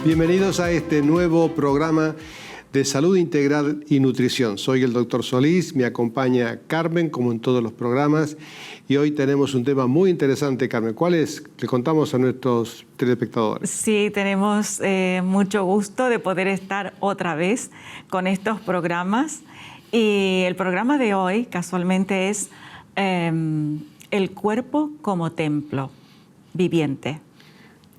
Bienvenidos a este nuevo programa de Salud Integral y Nutrición. Soy el Dr. Solís, me acompaña Carmen, como en todos los programas, y hoy tenemos un tema muy interesante, Carmen. ¿Cuál es? Le contamos a nuestros telespectadores. Sí, tenemos mucho gusto de poder estar otra vez con estos programas. Y el programa de hoy, casualmente, es el cuerpo como templo viviente.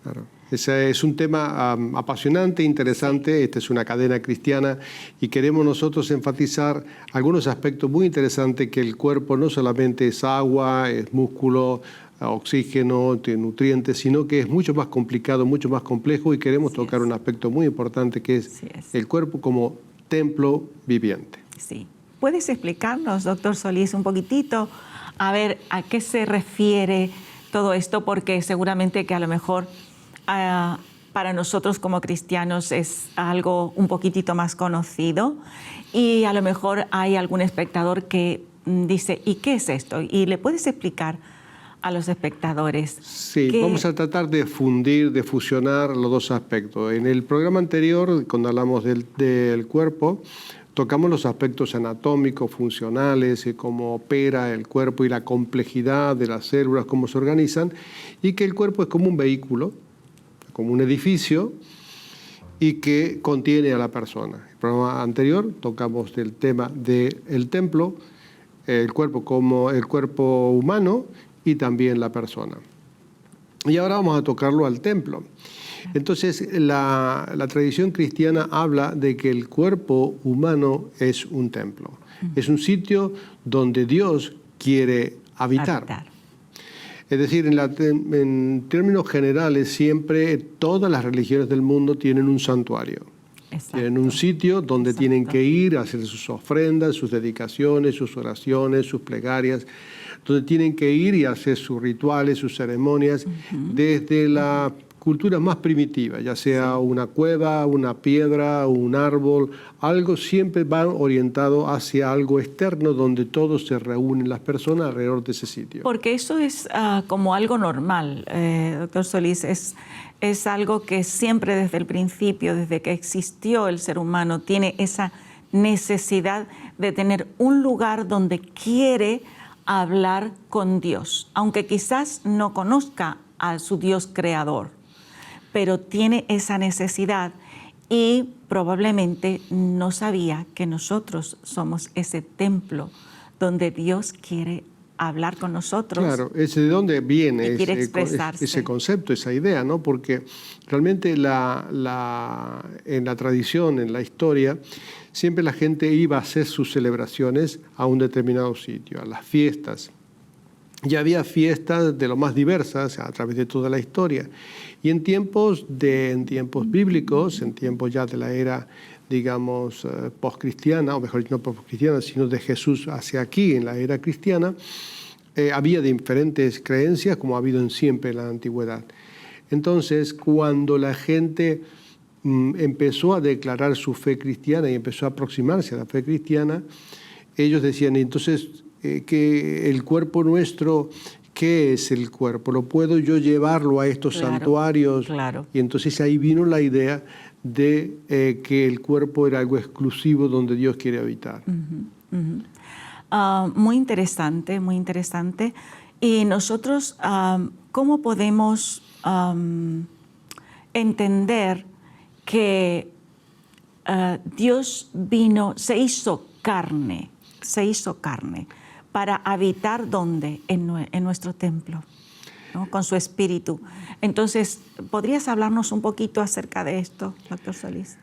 Claro. Ese es un tema apasionante, interesante. Esta es una cadena cristiana y queremos nosotros enfatizar algunos aspectos muy interesantes, que el cuerpo no solamente es agua, es músculo, oxígeno, tiene nutrientes, sino que es mucho más complicado, mucho más complejo, y queremos tocar un aspecto muy importante, que es el cuerpo como templo viviente. Sí. ¿Puedes explicarnos, doctor Solís, un poquitito, a ver, a qué se refiere todo esto? Porque seguramente que a lo mejor para nosotros como cristianos es algo un poquitito más conocido, y a lo mejor hay algún espectador que dice, ¿y qué es esto? ¿Y le puedes explicar a los espectadores? Sí, vamos a tratar de fundir, de fusionar los dos aspectos. En el programa anterior, cuando hablamos del cuerpo, tocamos los aspectos anatómicos, funcionales, cómo opera el cuerpo y la complejidad de las células, cómo se organizan, y que el cuerpo es como un vehículo, como un edificio, y que contiene a la persona. En el programa anterior tocamos el tema del templo, el cuerpo como el cuerpo humano y también la persona. Y ahora vamos a tocarlo al templo. Entonces, la tradición cristiana habla de que el cuerpo humano es un templo. Es un sitio donde Dios quiere habitar. Es decir, en términos generales, siempre todas las religiones del mundo tienen un santuario. Exacto. Tienen un sitio donde tienen que ir a hacer sus ofrendas, sus dedicaciones, sus oraciones, sus plegarias, donde tienen que ir y hacer sus rituales, sus ceremonias, desde la cultura más primitiva, ya sea una cueva, una piedra, un árbol, algo siempre va orientado hacia algo externo, donde todos se reúnen, las personas, alrededor de ese sitio. Porque eso es como algo normal, doctor Solís, es algo que siempre desde el principio, desde que existió el ser humano, tiene esa necesidad de tener un lugar donde quiere hablar con Dios, aunque quizás no conozca a su Dios creador, pero tiene esa necesidad, y probablemente no sabía que nosotros somos ese templo donde Dios quiere hablar con nosotros. Claro, es de dónde viene ese concepto, esa idea, ¿no? Porque realmente en la tradición, en la historia, siempre la gente iba a hacer sus celebraciones a un determinado sitio, a las fiestas. Y había fiestas de lo más diversas a través de toda la historia. Y en tiempos bíblicos, en tiempos ya de la era, digamos, postcristiana, o mejor dicho, no postcristiana, sino de Jesús hacia aquí, en la era cristiana, había diferentes creencias, como ha habido siempre en la antigüedad. Entonces, cuando la gente empezó a declarar su fe cristiana y empezó a aproximarse a la fe cristiana, ellos decían, entonces, que el cuerpo nuestro, ¿qué es el cuerpo? ¿Lo puedo yo llevarlo a estos santuarios? Claro. Y entonces ahí vino la idea de que el cuerpo era algo exclusivo donde Dios quiere habitar. Muy interesante, muy interesante. Y nosotros, ¿cómo podemos entender que Dios vino, se hizo carne para habitar ¿dónde? En nuestro templo, ¿no? Con su espíritu. Entonces, ¿podrías hablarnos un poquito acerca de esto, doctor Solís?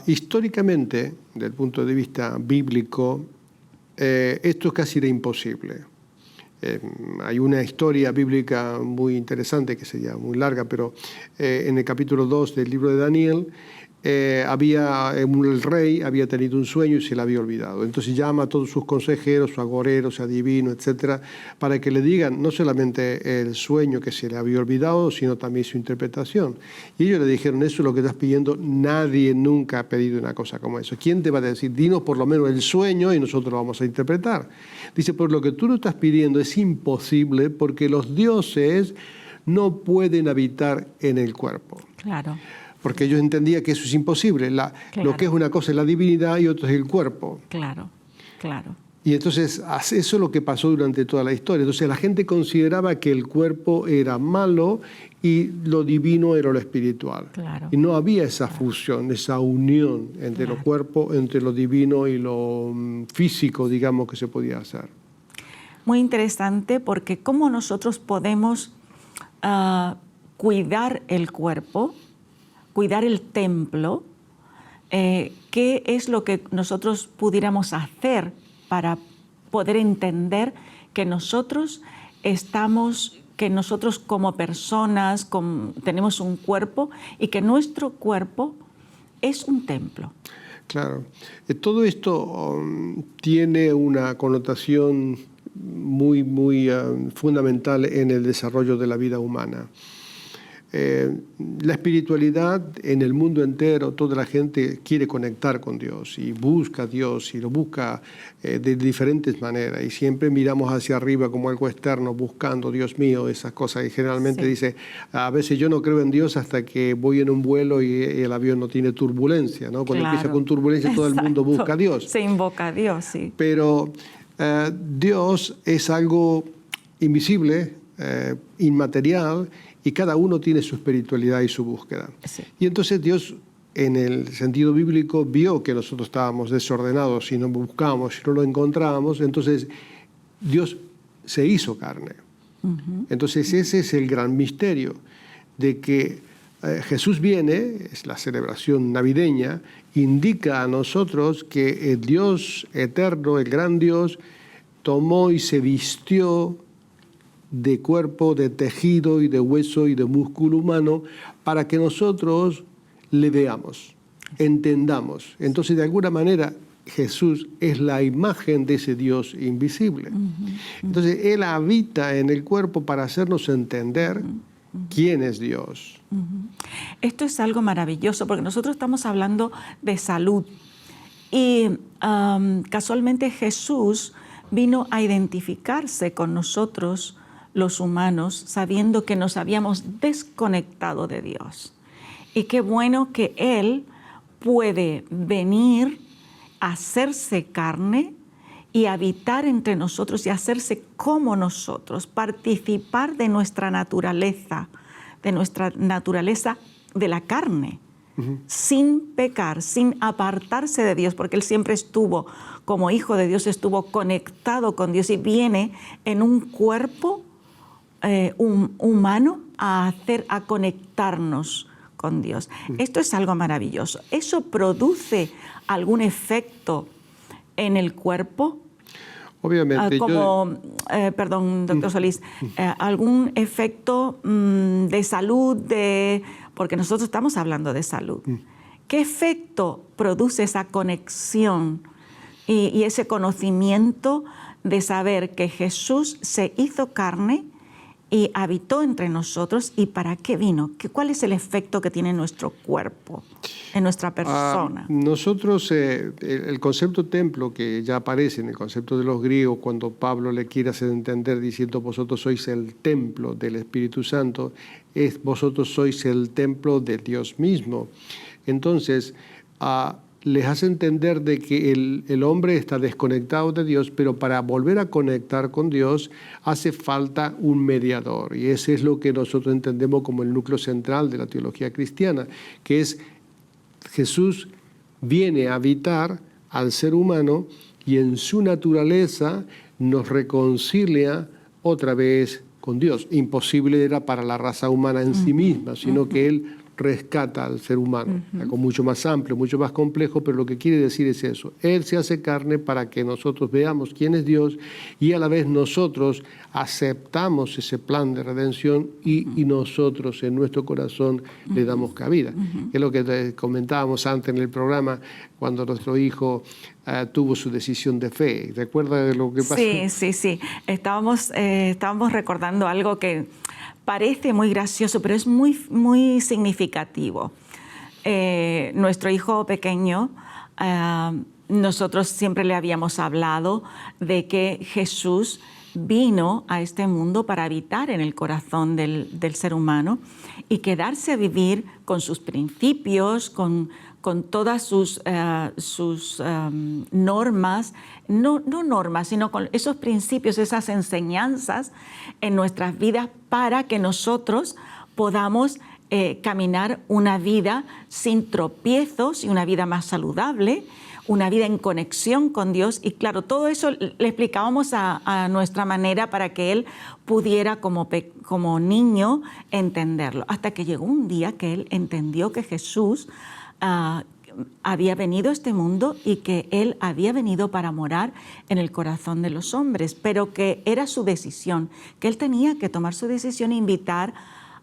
Históricamente, desde el punto de vista bíblico, esto es casi imposible. Hay una historia bíblica muy interesante, que sería muy larga, pero en el capítulo 2 del libro de Daniel, el rey había tenido un sueño y se le había olvidado. Entonces llama a todos sus consejeros, su agorero, su adivino, etcétera, para que le digan no solamente el sueño que se le había olvidado, sino también su interpretación. Y ellos le dijeron, eso es lo que estás pidiendo, nadie nunca ha pedido una cosa como eso. ¿Quién te va a decir? Dinos por lo menos el sueño y nosotros lo vamos a interpretar. Dice, por lo que tú lo estás pidiendo es imposible, porque los dioses no pueden habitar en el cuerpo. Claro. porque ellos entendían que eso es imposible. Claro. Lo que es una cosa es la divinidad y otra es el cuerpo. Claro, claro. Y entonces eso es lo que pasó durante toda la historia. Entonces la gente consideraba que el cuerpo era malo y lo divino era lo espiritual. Claro. Y no había esa fusión, esa unión entre lo cuerpo, entre lo divino y lo físico, digamos, que se podía hacer. Muy interesante, porque cómo nosotros podemos cuidar el cuerpo, cuidar el templo, qué es lo que nosotros pudiéramos hacer para poder entender que nosotros como personas tenemos un cuerpo y que nuestro cuerpo es un templo. Claro. Todo esto tiene una connotación muy fundamental en el desarrollo de la vida humana. La espiritualidad en el mundo entero, toda la gente quiere conectar con Dios y busca a Dios y lo busca de diferentes maneras, y siempre miramos hacia arriba como algo externo buscando, Dios mío, esas cosas, y generalmente dice, a veces yo no creo en Dios hasta que voy en un vuelo y el avión no tiene turbulencia, ¿no? Cuando empieza con turbulencia todo el mundo busca a Dios. Se invoca a Dios, sí. Pero Dios es algo invisible, inmaterial, y cada uno tiene su espiritualidad y su búsqueda. Sí. Y entonces Dios, en el sentido bíblico, vio que nosotros estábamos desordenados y no buscábamos, y no lo encontrábamos, entonces Dios se hizo carne. Entonces ese es el gran misterio, de que Jesús viene, es la celebración navideña, indica a nosotros que el Dios eterno, el gran Dios, tomó y se vistió de cuerpo, de tejido y de hueso y de músculo humano para que nosotros le veamos, entendamos. Entonces, de alguna manera, Jesús es la imagen de ese Dios invisible. Entonces, Él habita en el cuerpo para hacernos entender quién es Dios. Esto es algo maravilloso, porque nosotros estamos hablando de salud y casualmente Jesús vino a identificarse con nosotros, los humanos, sabiendo que nos habíamos desconectado de Dios. Y qué bueno que Él puede venir a hacerse carne y habitar entre nosotros y hacerse como nosotros, participar de nuestra naturaleza de la carne, sin pecar, sin apartarse de Dios, porque Él siempre estuvo, como Hijo de Dios, estuvo conectado con Dios y viene en un cuerpo humano a conectarnos con Dios. Esto es algo maravilloso. ¿Eso produce algún efecto en el cuerpo? Obviamente. Perdón, doctor Solís, ¿algún efecto de salud? Porque nosotros estamos hablando de salud. ¿Qué efecto produce esa conexión y ese conocimiento de saber que Jesús se hizo carne y habitó entre nosotros? ¿Y para qué vino? ¿Cuál es el efecto que tiene en nuestro cuerpo, en nuestra persona? Nosotros, el concepto templo, que ya aparece en el concepto de los griegos, cuando Pablo le quiere hacer entender diciendo vosotros sois el templo del Espíritu Santo, es vosotros sois el templo de Dios mismo. Entonces, les hace entender de que el hombre está desconectado de Dios, pero para volver a conectar con Dios hace falta un mediador. Y ese es lo que nosotros entendemos como el núcleo central de la teología cristiana, que es Jesús viene a habitar al ser humano y en su naturaleza nos reconcilia otra vez con Dios. Imposible era para la raza humana en sí misma, sino que Él rescata al ser humano, algo mucho más amplio, mucho más complejo, pero lo que quiere decir es eso. Él se hace carne para que nosotros veamos quién es Dios y a la vez nosotros aceptamos ese plan de redención y nosotros en nuestro corazón le damos cabida. Es lo que comentábamos antes en el programa cuando nuestro hijo tuvo su decisión de fe. ¿Recuerda lo que pasó? Sí. Estábamos recordando algo que parece muy gracioso, pero es muy significativo. Nuestro hijo pequeño, nosotros siempre le habíamos hablado de que Jesús vino a este mundo para habitar en el corazón del ser humano y quedarse a vivir con sus principios, con todas sus normas, no normas, sino con esos principios, esas enseñanzas en nuestras vidas para que nosotros podamos caminar una vida sin tropiezos y una vida más saludable, una vida en conexión con Dios. Y claro, todo eso le explicábamos a nuestra manera para que él pudiera como niño entenderlo. Hasta que llegó un día que él entendió que Jesús había venido a este mundo y que él había venido para morar en el corazón de los hombres, pero que era su decisión, que él tenía que tomar su decisión e invitar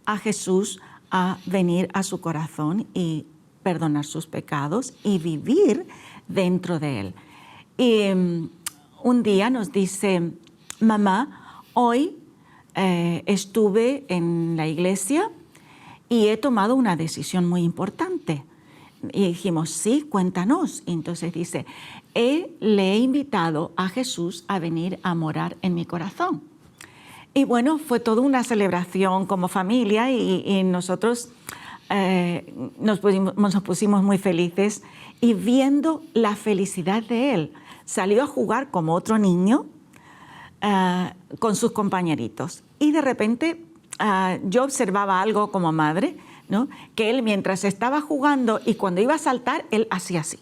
a Jesús a venir a su corazón y perdonar sus pecados y vivir dentro de él. Y un día nos dice: mamá, hoy estuve en la iglesia y he tomado una decisión muy importante. Y dijimos: sí, cuéntanos. Y entonces dice: le he invitado a Jesús a venir a morar en mi corazón. Y bueno, fue toda una celebración como familia y nosotros nos pusimos muy felices, y viendo la felicidad de él, salió a jugar como otro niño con sus compañeritos. Y de repente yo observaba algo como madre, ¿no? Que él, mientras estaba jugando y cuando iba a saltar, él hacía así,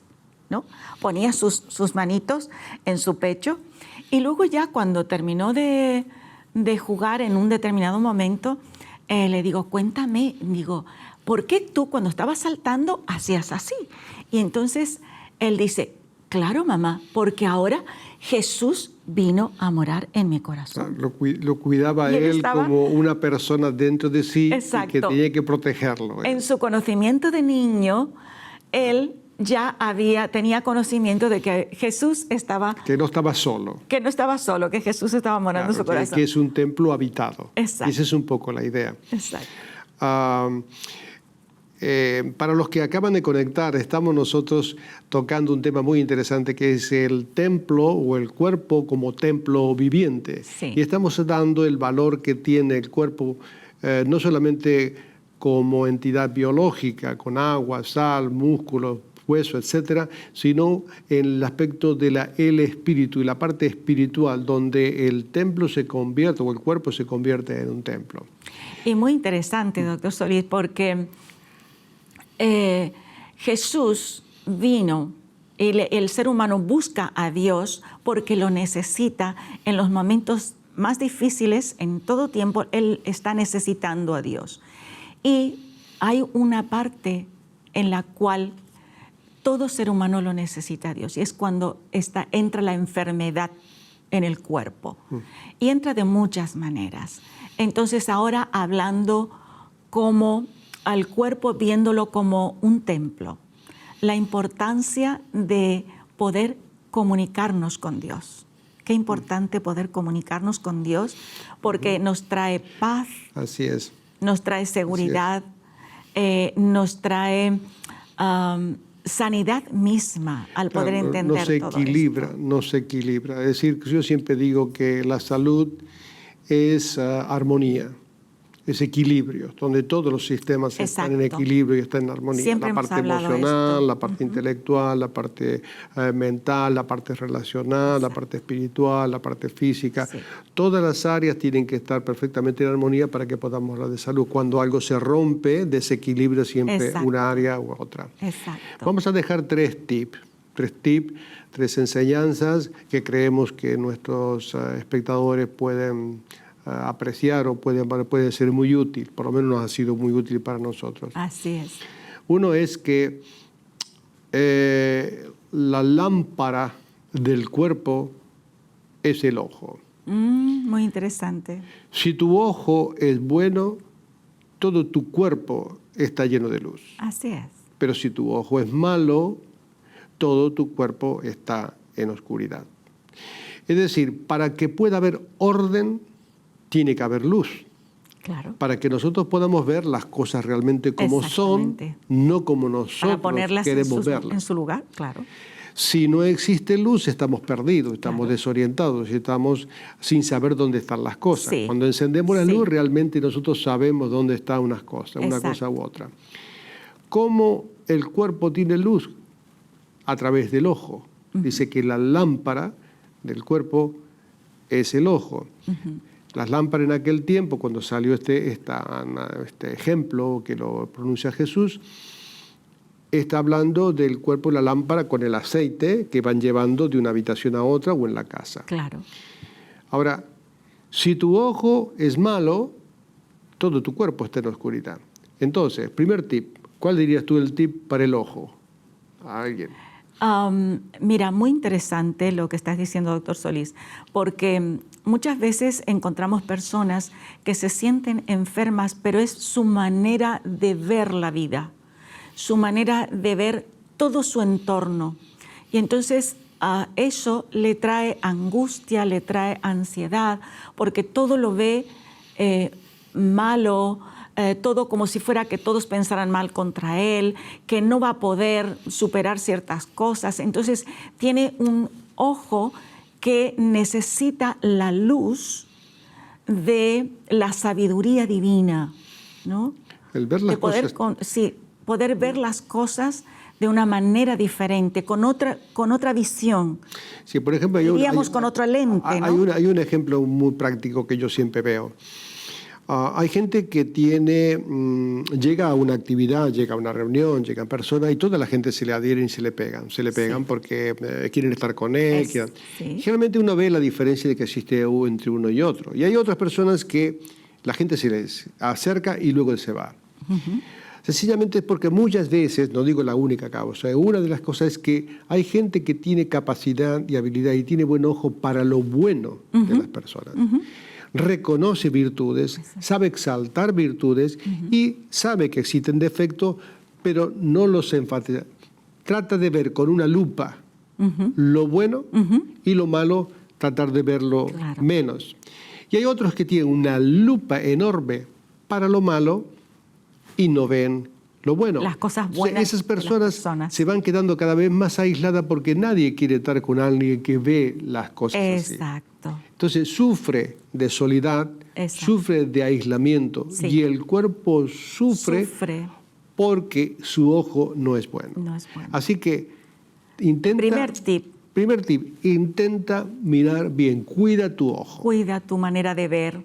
¿no? Ponía sus manitos en su pecho, y luego ya cuando terminó de jugar en un determinado momento, le digo: cuéntame, digo, ¿por qué tú cuando estabas saltando hacías así? Y entonces él dice: claro, mamá, porque ahora Jesús vino a morar en mi corazón. Lo cuidaba él como una persona dentro de sí. Exacto. Y que tenía que protegerlo. En su conocimiento de niño, él ya tenía conocimiento de que Jesús estaba... Que no estaba solo. Que no estaba solo, que Jesús estaba morando en su corazón. Que es un templo habitado. Exacto. Esa es un poco la idea. Exacto. Para los que acaban de conectar, estamos nosotros tocando un tema muy interesante, que es el templo o el cuerpo como templo viviente. Sí. Y estamos dando el valor que tiene el cuerpo, no solamente como entidad biológica, con agua, sal, músculos, hueso, etcétera, sino en el aspecto del espíritu y la parte espiritual, donde el templo se convierte, o el cuerpo se convierte en un templo. Y muy interesante, doctor Solís, porque Jesús vino, y el ser humano busca a Dios porque lo necesita en los momentos más difíciles. En todo tiempo él está necesitando a Dios. Y hay una parte en la cual todo ser humano lo necesita a Dios, y es cuando entra la enfermedad en el cuerpo. Y entra de muchas maneras. Entonces ahora hablando como al cuerpo, viéndolo como un templo, la importancia de poder comunicarnos con Dios. Qué importante poder comunicarnos con Dios, porque nos trae paz. Así es. Nos trae seguridad, nos trae sanidad misma al poder entender todo esto. No se equilibra. Es decir, yo siempre digo que la salud es armonía, es equilibrio, donde todos los sistemas están en equilibrio y están en armonía. Siempre la parte emocional, la parte intelectual, la parte mental, la parte relacional, la parte espiritual, la parte física. Sí. Todas las áreas tienen que estar perfectamente en armonía para que podamos hablar de salud. Cuando algo se rompe, desequilibra siempre una área u otra. Exacto. Vamos a dejar tres enseñanzas que creemos que nuestros espectadores pueden apreciar o puede ser muy útil. Por lo menos nos ha sido muy útil para nosotros. Así es. Uno es que la lámpara del cuerpo es el ojo. Muy interesante. Si tu ojo es bueno, todo tu cuerpo está lleno de luz. Así es. Pero si tu ojo es malo, todo tu cuerpo está en oscuridad. Es decir, para que pueda haber orden, tiene que haber luz. Claro. Para que nosotros podamos ver las cosas realmente como son, no como nosotros queremos verlas. En su lugar, claro. Si no existe luz, estamos perdidos, estamos desorientados, estamos sin saber dónde están las cosas. Sí. Cuando encendemos la luz, realmente nosotros sabemos dónde están unas cosas, una cosa u otra. ¿Cómo el cuerpo tiene luz? A través del ojo. Dice que la lámpara del cuerpo es el ojo. Las lámparas en aquel tiempo, cuando salió este ejemplo que lo pronuncia Jesús, está hablando del cuerpo de la lámpara con el aceite que van llevando de una habitación a otra o en la casa. Claro. Ahora, si tu ojo es malo, todo tu cuerpo está en oscuridad. Entonces, primer tip, ¿cuál dirías tú el tip para el ojo? ¿A alguien? Mira, muy interesante lo que estás diciendo, doctor Solís, porque muchas veces encontramos personas que se sienten enfermas, pero es su manera de ver la vida, su manera de ver todo su entorno. Y entonces eso le trae angustia, le trae ansiedad, porque todo lo ve malo, todo como si fuera que todos pensaran mal contra él, que no va a poder superar ciertas cosas. Entonces tiene un ojo que necesita la luz de la sabiduría divina, ¿no? El ver las de poder cosas. Poder ver las cosas de una manera diferente, con otra visión. Sí, por ejemplo, con otra lente, ¿no? Hay un ejemplo muy práctico que yo siempre veo. Hay gente que llega a una actividad, llega a una reunión, llegan personas y toda la gente se le adhieren y se le pegan. Se le pegan porque quieren estar con él. Generalmente uno ve la diferencia de que existe entre uno y otro. Y hay otras personas que la gente se les acerca y luego se va. Sencillamente es porque muchas veces, no digo la única causa, una de las cosas es que hay gente que tiene capacidad y habilidad y tiene buen ojo para lo bueno de las personas. Reconoce virtudes, sabe exaltar virtudes y sabe que existen defectos, pero no los enfatiza. Trata de ver con una lupa lo bueno y lo malo, tratar de verlo menos. Y hay otros que tienen una lupa enorme para lo malo y no ven lo bueno. Las cosas buenas. Esas personas se van quedando cada vez más aisladas porque nadie quiere estar con alguien que ve las cosas así. Exacto. Entonces sufre de soledad, sufre de aislamiento y el cuerpo sufre porque su ojo no es bueno. Así que intenta... Primer tip, intenta mirar bien, cuida tu ojo. Cuida tu manera de ver.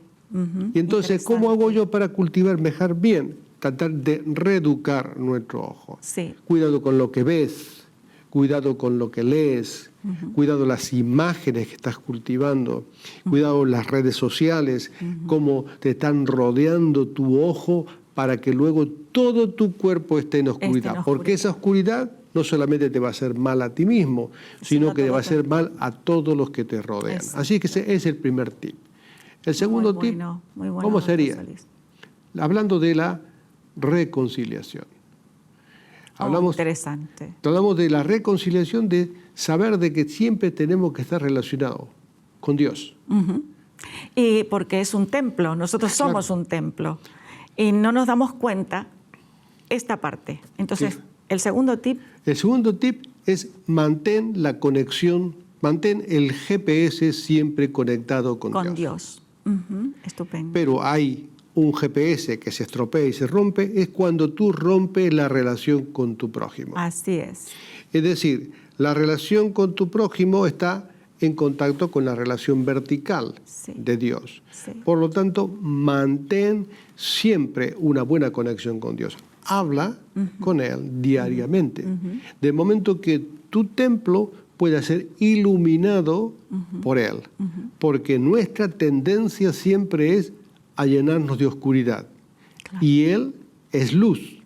Y entonces, ¿cómo hago yo para cultivar mejor bien? Tratar de reeducar nuestro ojo. Cuidado con lo que ves, cuidado con lo que lees, cuidado las imágenes que estás cultivando, cuidado las redes sociales, cómo te están rodeando tu ojo para que luego todo tu cuerpo esté en oscuridad. Porque esa oscuridad no solamente te va a hacer mal a ti mismo, sino que te va a hacer mal a todos los que te rodean. Así que ese es el primer tip. El segundo tip, ¿cómo sería? Hablando de la reconciliación. Interesante. Hablamos de la reconciliación, de saber de que siempre tenemos que estar relacionados con Dios. Y porque es un templo, nosotros somos un templo. Y no nos damos cuenta esta parte. Entonces, el segundo tip. El segundo tip es mantén la conexión, mantén el GPS siempre conectado con Dios. Estupendo. Pero hay un GPS que se estropea y se rompe, es cuando tú rompes la relación con tu prójimo. Así es. Es decir, la relación con tu prójimo está en contacto con la relación vertical de Dios. Por lo tanto, mantén siempre una buena conexión con Dios. Habla con Él diariamente. De momento que tu templo pueda ser iluminado por Él. Porque nuestra tendencia siempre es a llenarnos de oscuridad. Y Él es luz.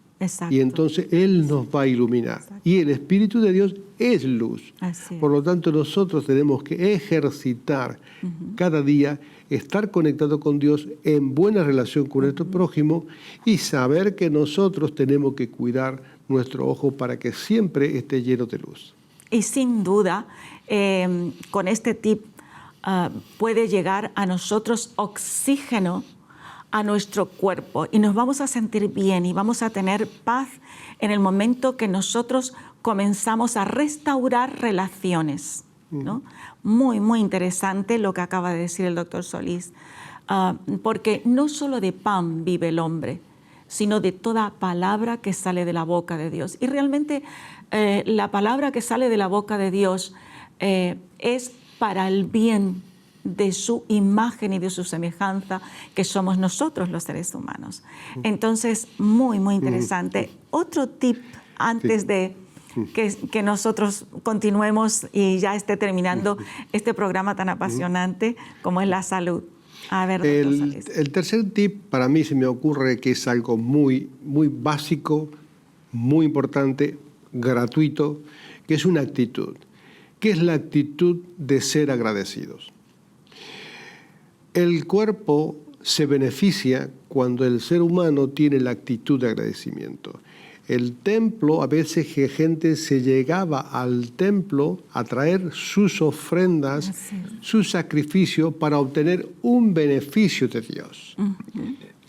Y entonces Él nos va a iluminar. Y el Espíritu de Dios es luz. Por lo tanto, nosotros tenemos que ejercitar cada día, estar conectados con Dios en buena relación con nuestro prójimo y saber que nosotros tenemos que cuidar nuestro ojo para que siempre esté lleno de luz. Y sin duda, con este tip puede llegar a nosotros oxígeno a nuestro cuerpo y nos vamos a sentir bien y vamos a tener paz en el momento que nosotros comenzamos a restaurar relaciones, ¿no? Muy, muy interesante lo que acaba de decir el doctor Solís, porque no solo de pan vive el hombre, sino de toda palabra que sale de la boca de Dios. Y realmente la palabra que sale de la boca de Dios es para el bien de su imagen y de su semejanza, que somos nosotros los seres humanos. Entonces, muy, muy interesante. Otro tip antes de que nosotros continuemos y ya esté terminando este programa tan apasionante como es la salud. A ver, doctor Solís. El tercer tip para mí se me ocurre que es algo muy, muy básico, muy importante, gratuito, que es una actitud. ¿Qué es la actitud de ser agradecidos? El cuerpo se beneficia cuando el ser humano tiene la actitud de agradecimiento. El templo, a veces gente se llegaba al templo a traer sus ofrendas, su sacrificio para obtener un beneficio de Dios.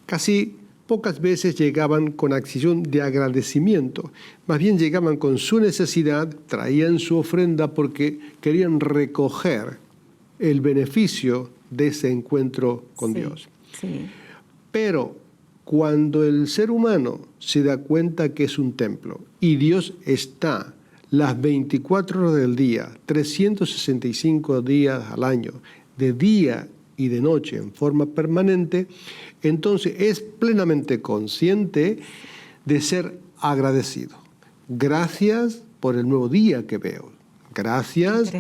Casi pocas veces llegaban con acción de agradecimiento. Más bien llegaban con su necesidad, traían su ofrenda porque querían recoger el beneficio de ese encuentro con Dios. Sí. Pero cuando el ser humano se da cuenta que es un templo y Dios está las 24 horas del día, 365 días al año, de día y de noche en forma permanente, entonces es plenamente consciente de ser agradecido. Gracias por el nuevo día que veo. Gracias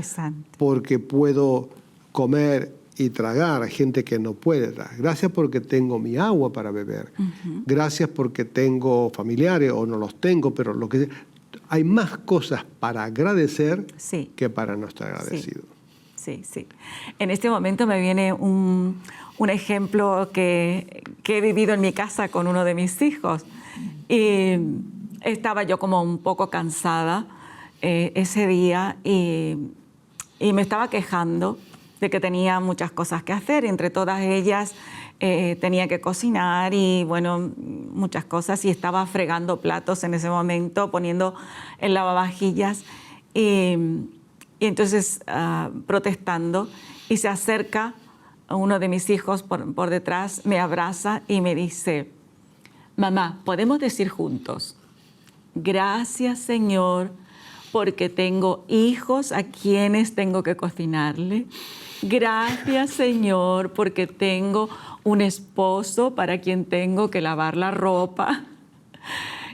porque puedo comer y tragar a gente que no puede dar. Gracias porque tengo mi agua para beber. Gracias porque tengo familiares o no los tengo, pero lo que hay más cosas para agradecer que para no estar agradecido. Sí. En este momento me viene un ejemplo que he vivido en mi casa con uno de mis hijos. Y estaba yo como un poco cansada ese día y me estaba quejando de que tenía muchas cosas que hacer. Entre todas ellas tenía que cocinar y, bueno, muchas cosas. Y estaba fregando platos en ese momento, poniendo el lavavajillas. Y entonces protestando. Y se acerca uno de mis hijos por detrás, me abraza y me dice: mamá, ¿podemos decir juntos? Gracias, Señor, porque tengo hijos a quienes tengo que cocinarle. Gracias, Señor, porque tengo un esposo para quien tengo que lavar la ropa.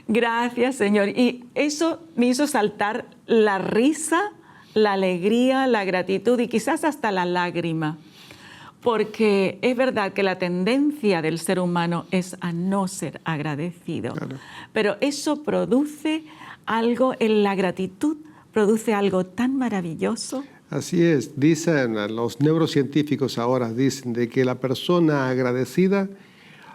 Gracias, Señor. Y eso me hizo saltar la risa, la alegría, la gratitud y quizás hasta la lágrima. Porque es verdad que la tendencia del ser humano es a no ser agradecido. Claro. Pero eso produce algo, en la gratitud produce algo tan maravilloso. Así es, dicen los neurocientíficos ahora, dicen de que la persona agradecida,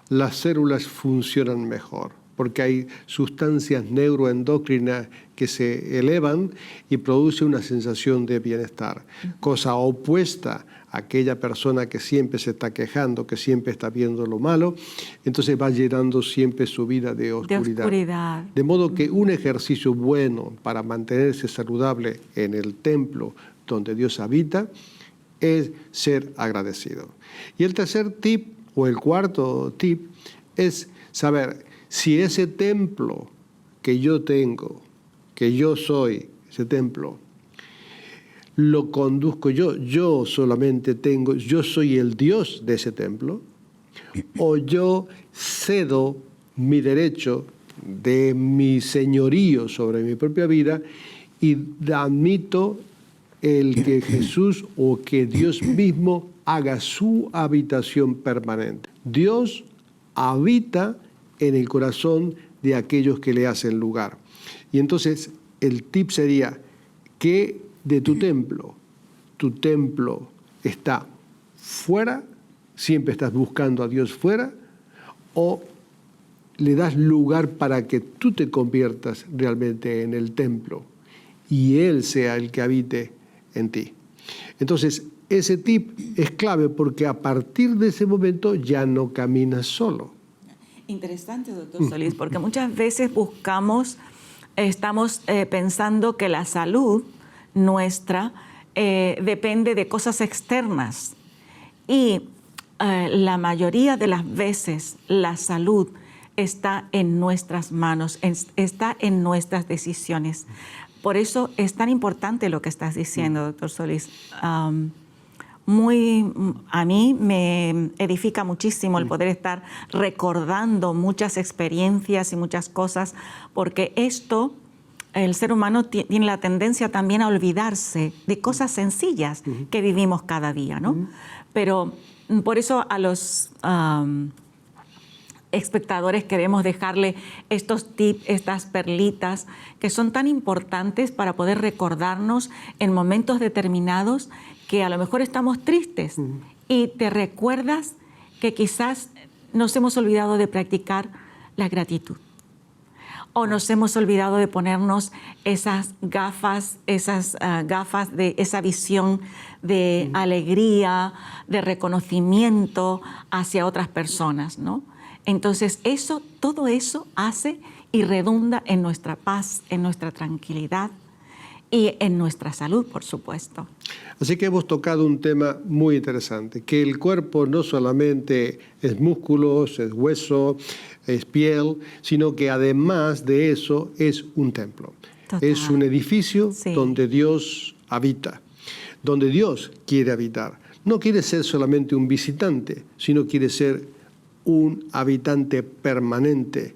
las células funcionan mejor, porque hay sustancias neuroendocrinas que se elevan y produce una sensación de bienestar, cosa opuesta a aquella persona que siempre se está quejando, que siempre está viendo lo malo, entonces va llenando siempre su vida de oscuridad. De modo que un ejercicio bueno para mantenerse saludable en el templo donde Dios habita es ser agradecido. Y el tercer tip, o el cuarto tip, es saber si ese templo que yo tengo, que yo soy, ese templo, lo conduzco yo solamente tengo, yo soy el Dios de ese templo, o yo cedo mi derecho de mi señorío sobre mi propia vida y admito el que Jesús o que Dios mismo haga su habitación permanente. Dios habita en el corazón de aquellos que le hacen lugar. Y entonces el tip sería que de tu templo está fuera, siempre estás buscando a Dios fuera, o le das lugar para que tú te conviertas realmente en el templo y Él sea el que habite en ti. Entonces, ese tip es clave porque a partir de ese momento ya no caminas solo. Interesante, doctor Solís, porque muchas veces estamos pensando que la salud nuestra depende de cosas externas y la mayoría de las veces la salud está en nuestras manos, está en nuestras decisiones. Por eso es tan importante lo que estás diciendo, doctor Solís. A mí me edifica muchísimo el poder estar recordando muchas experiencias y muchas cosas, porque el ser humano tiene la tendencia también a olvidarse de cosas sencillas que vivimos cada día, ¿no? Pero por eso a los espectadores queremos dejarle estos tips, estas perlitas que son tan importantes para poder recordarnos en momentos determinados que a lo mejor estamos tristes y te recuerdas que quizás nos hemos olvidado de practicar la gratitud o nos hemos olvidado de ponernos esas gafas de esa visión de alegría, de reconocimiento hacia otras personas, ¿no? Entonces, todo eso hace y redunda en nuestra paz, en nuestra tranquilidad y en nuestra salud, por supuesto. Así que hemos tocado un tema muy interesante, que el cuerpo no solamente es músculos, es hueso, es piel, sino que además de eso es un templo. Total. Es un edificio donde Dios habita, donde Dios quiere habitar. No quiere ser solamente un visitante, sino quiere ser un habitante permanente.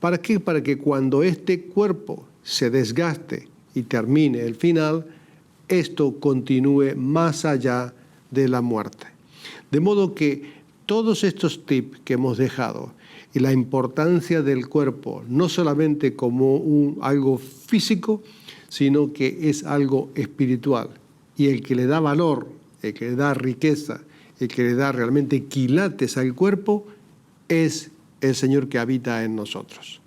¿Para qué? Para que cuando este cuerpo se desgaste y termine el final, esto continúe más allá de la muerte. De modo que todos estos tips que hemos dejado y la importancia del cuerpo, no solamente como algo físico, sino que es algo espiritual. Y el que le da valor, el que le da riqueza, el que le da realmente quilates al cuerpo, es el Señor que habita en nosotros.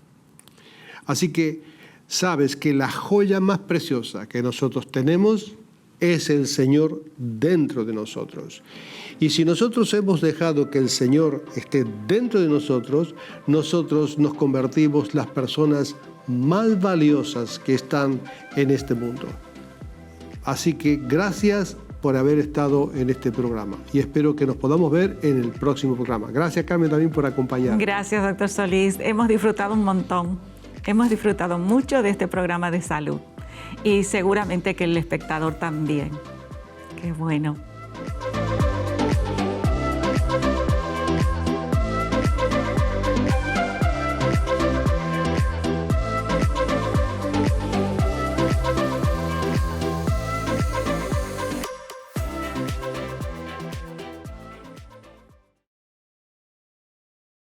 Así que sabes que la joya más preciosa que nosotros tenemos es el Señor dentro de nosotros. Y si nosotros hemos dejado que el Señor esté dentro de nosotros nos convertimos las personas más valiosas que están en este mundo. Así que gracias por haber estado en este programa y espero que nos podamos ver en el próximo programa. Gracias, Carmen, también por acompañarnos. Gracias, doctor Solís. Hemos disfrutado un montón. Hemos disfrutado mucho de este programa de salud y seguramente que el espectador también. Qué bueno.